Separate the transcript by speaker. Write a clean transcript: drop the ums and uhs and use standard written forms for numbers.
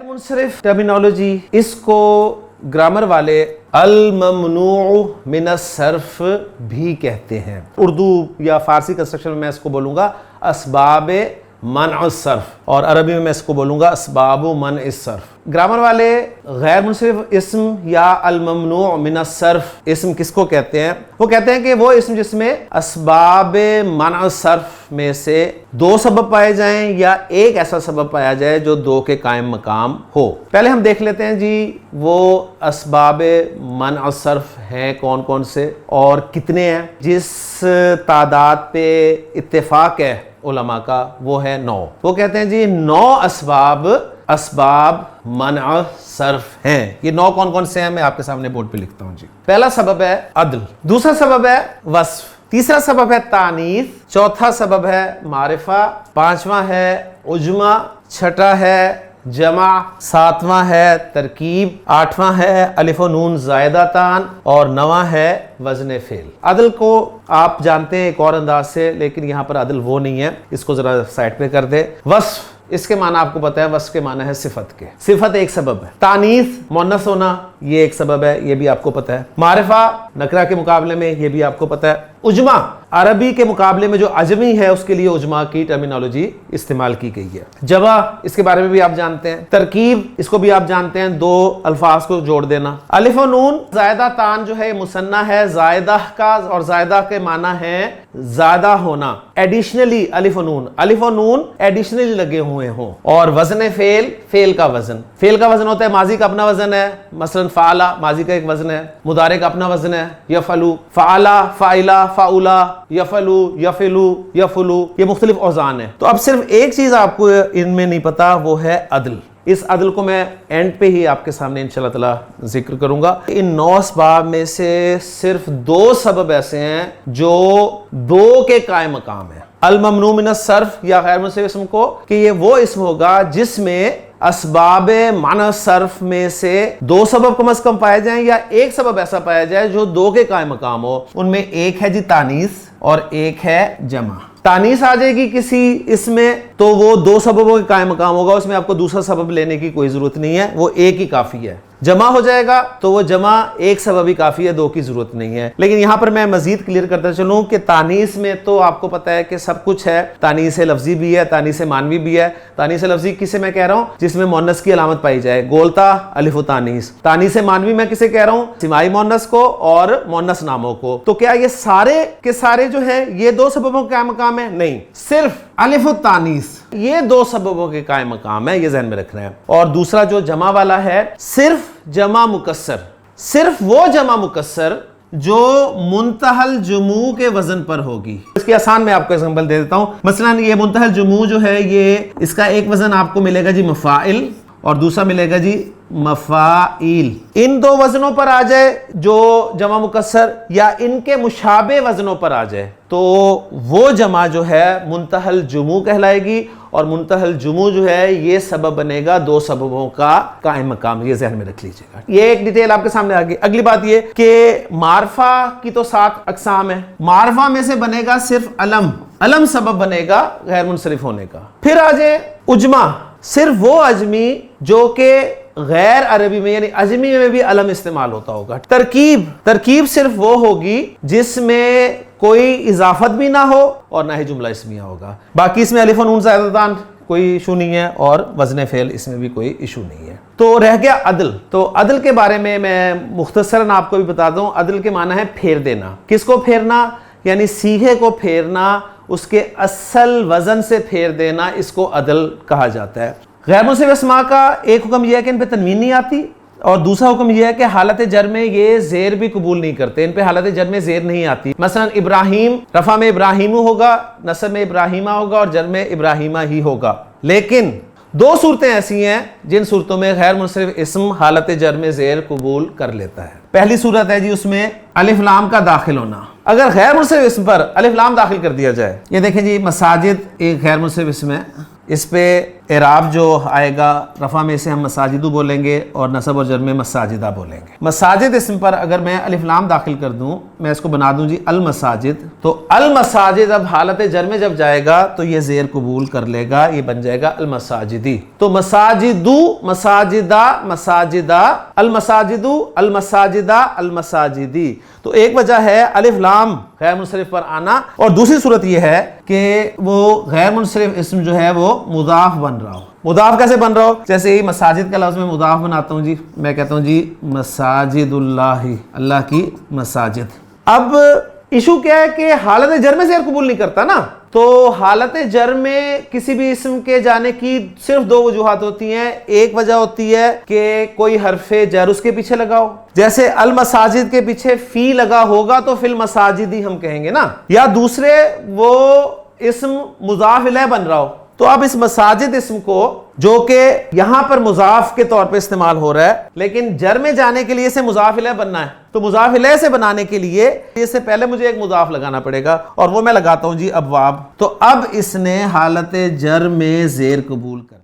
Speaker 1: मुनसरिफ terminology, इसको grammar वाले अल-ममनू मिन अस्सर्फ भी कहते हैं। उर्दू या फारसी कंस्ट्रक्शन में मैं इसको बोलूँगा असबाब मनअ सर्फ और अरबी में मैं इसको बोलूँगा असबाब मनअ सर्फ। ग्रामर वाले गैर मुनसरिफ इस्म या अल-ममनू मिन अस्सर्फ इस्म किसको कहते हैं? वो कहते हैं कि वो इस्म जिसमें असबाब मनअ सर्फ में से दो सबब पाए जाएं या एक ऐसा सबब पाया जाए जो दो के कायम मकाम हो। पहले हम देख लेते हैं जी वो असबाब मनअ सर्फ हैं कौन कौन से और कितने हैं। जिस तादाद पे इत्तेफाक है उलमा का वो है 9। वो कहते हैं जी 9 असबाब मनअ सर्फ हैं। ये 9 कौन कौन से हैं मैं आपके सामने बोर्ड पे लिखता हूं जी। पहला सबब है अदल, दूसरा सबब है वस्फ, तीसरा सबब है तानीस, चौथा सबब है मारिफा, पांचवा है उजमा, छठा है जमा, सातवां है तरकीब, आठवां है अलिफ और नून ज़ायदातान और नवां है वज़न फ़ेल। अदल को आप जानते हैं एक और अंदाज से, लेकिन यहाँ पर अदल वो नहीं है, इसको जरा साइड पे कर दे। वस्फ, इसके माना आपको पता है, वस्फ के माना है सिफत के। सिफत एक सबब है। तानीस मुन्नस होना ये एक सबब है, ये भी आपको पता है। मारिफा नकरा के मुकाबले में ये भी आपको पता है। उजमा अरबी के मुकाबले में जो अजमी है उसके लिए उजमा की टर्मिनोलॉजी इस्तेमाल की गई है। जवा इसके बारे में भी आप जानते हैं। तरकीब इसको भी आप जानते हैं, दो अल्फाज को जोड़ देना। अलिफ और नून ज़ायदा तान जो है मुसन्ना है ज़ायदा का और ज़ायदा के माना है ज़्यादा होना। एडिशनली अलिफ और नून एडिशनली लगे हुए हों। और वजन फेल, फेल का वजन होता है, माजी का अपना वजन है, मसलन फ़ाला माजी का एक वजन है, मुदारे का अपना वजन है, यफ़लू, फ़ाला, फ़ाइला, फ़ाउला, यफ़लू, यफ़िलू, यफ़ुलू, ये मुख्तलिफ औज़ान है। तो अब सिर्फ एक चीज़ आपको इनमें नहीं पता, वो है अदल। इस अदल को मैं एंड पे ही आपके सामने इंशाअल्लाह ताला जिक्र करूंगा। इन 9 असबाब में से सिर्फ 2 सबब ऐसे हैं जो 2 के कायम मकाम है। अल-ममनू मिन अस्सर्फ या गैर मुनसरिफ इस्म को कि ये वो इस्म होगा जिसमें असबाब मनअ सर्फ में से 2 सबब कम से कम पाए जाएं या एक सबब ऐसा पाया जाए जो 2 के कायम मकाम हो। उनमें एक है जी तानीस और एक है जमा। तानीस आ जाएगी किसी इसमें तो वो 2 सबबों के कायम मकाम होगा, उसमें आपको दूसरा सबब लेने की कोई जरूरत नहीं है, वो एक ही काफी है। जमा हो जाएगा तो वो जमा एक सबब ही काफी है, 2 की जरूरत नहीं है। लेकिन यहां पर मैं मजीद क्लियर करता चलूं कि तानीस में तो आपको पता है कि सब कुछ है। तानीस लफ्जी भी है, तानीस मानवी भी है। तानीस लफ्जी किसे मैं कह रहा हूं? जिसमें मुन्नस की अलामत पाई जाए, गोलता अलिफ तानीस। तानीस मानवी मैं किसे कह रहा हूं? सिमाई मुन्नस को और मुन्नस नामों को। तो क्या ये सारे के सारे जो है ये 2 सबबों के कायम मकाम है? नहीं, सिर्फ अलिफ तानीस ये 2 सबबों के कायम मकाम है, ये ज़हन में रखना है। और दूसरा जो जमा वाला है सिर्फ जमा मुकस्सर, सिर्फ वो जमा मुकस्सर जो मुंतहल जुमू के वजन पर होगी। इसकी आसान मैं आपको एग्जांपल दे देता हूं। मसलन ये मुंतहल जुमू जो है ये इसका एक वजन आपको मिलेगा जी मफाइल और दूसरा मिलेगा जी मफाइल। इन 2 वजनों पर आ जाए जो जमा मुकस्सर या इनके मुशाबे वजनों पर आ जाए तो वो जमा जो है मुंतहल जुमू कहलाएगी और मुंतहल जुमू जो है ये सबब बनेगा 2 सबबों का कायम मकाम। ये ज़हन में रख लीजिएगा। ये एक डिटेल आपके सामने आ गई। अगली बात ये कि मारफा की तो 7 अकसाम है। मारफा में से बनेगा सिर्फ अलम सबब बनेगा गैर मुनसरिफ होने का। फिर आ जाए उजमा, सिर्फ वो अजमी जो के गैर अरबी में यानी अजमी में भी अलम इस्तेमाल होता होगा। तरकीब सिर्फ वो होगी जिसमें कोई इजाफत भी ना हो और ना ही जुमला इस्मिया होगा। बाकी इसमें अलिफ और नून ज़ायदातान कोई इशू नहीं है और वज़न फ़ेल इसमें भी कोई इशू नहीं है। तो रह गया अदल। तो अदल के बारे में मैं मुख्तसरन आपको भी बता दूं। अदल के माना है फेर देना। किसको फेरना? यानी सीगे को फेरना, उसके असल वजन से फेर देना, इसको अदल कहा जाता है। गैर मुनसरिफ अस्मा का एक हुक्म यह है कि इन पे तनवीन नहीं आती और दूसरा हुक्म यह है कि हालत जर में ये जेर भी कबूल नहीं करते, इन पे हालत जर में जेर नहीं आती। मसलन इब्राहिम रफा में इब्राहिमू होगा, नसब में इब्राहिमा होगा और जर में इब्राहिमा ही होगा। लेकिन 2 सूरतें ऐसी हैं जिन सूरतों में गैर मुनसरिफ इस्म हालत जर में जेर कबूल कर लेता है। पहली सूरत है जी उसमें अलिफ लाम का दाखिल होना। अगर गैर मुनसरिफ इस्म पर अलिफ लाम दाखिल कर दिया जाए, ये देखें जी मसाजिद एक गैर मुनसरिफ इस्म है, इस पे اعراب جو آئے گا رفع میں سے ہم مساجدو بولیں گے اور نصب اور جر میں مساجدہ بولیں گے. مساجد اسم پر اگر میں الف لام داخل کر دوں, میں اس کو بنا دوں جی المساجد, تو المساجد اب حالت جر میں جب جائے گا تو یہ زیر قبول کر لے گا, یہ بن جائے گا المساجدی. تو مساجدو, مساجدہ, مساجدہ, المساجدو, المساجدہ, المساجدی. تو ایک وجہ ہے الف لام غیر منصرف پر آنا, اور دوسری صورت یہ ہے کہ وہ غیر منصرف اسم جو ہے وہ مضاف بن رہا ہو. مضاف کیسے بن رہا ہو؟ جیسے ہی مساجد کا لفظ میں مضاف بناتا ہوں جی, میں کہتا ہوں جی مساجد اللہ, اللہ کی مساجد. اب ایشو کیا ہے کہ حالت جر میں زیر قبول نہیں کرتا نا, تو حالت جر میں کسی بھی اسم کے جانے کی صرف دو وجوہات ہوتی ہیں. ایک وجہ ہوتی ہے کہ کوئی حرف جر اس کے پیچھے لگاؤ, جیسے المساجد کے پیچھے فی لگا ہوگا تو فی المساجد ہی ہم کہیں گے نا, یا دوسرے وہ اسم مضاف الیہ بن رہا ہو. تو اب اس مساجد اسم کو جو کہ یہاں پر مضاف کے طور پہ استعمال ہو رہا ہے لیکن جر میں جانے کے لیے اسے مضاف الیہ بننا ہے, تو مضاف الیہ سے بنانے کے لیے اس سے پہلے مجھے ایک مضاف لگانا پڑے گا, اور وہ میں لگاتا ہوں جی ابواب. تو اب اس نے حالت جر میں زیر قبول کر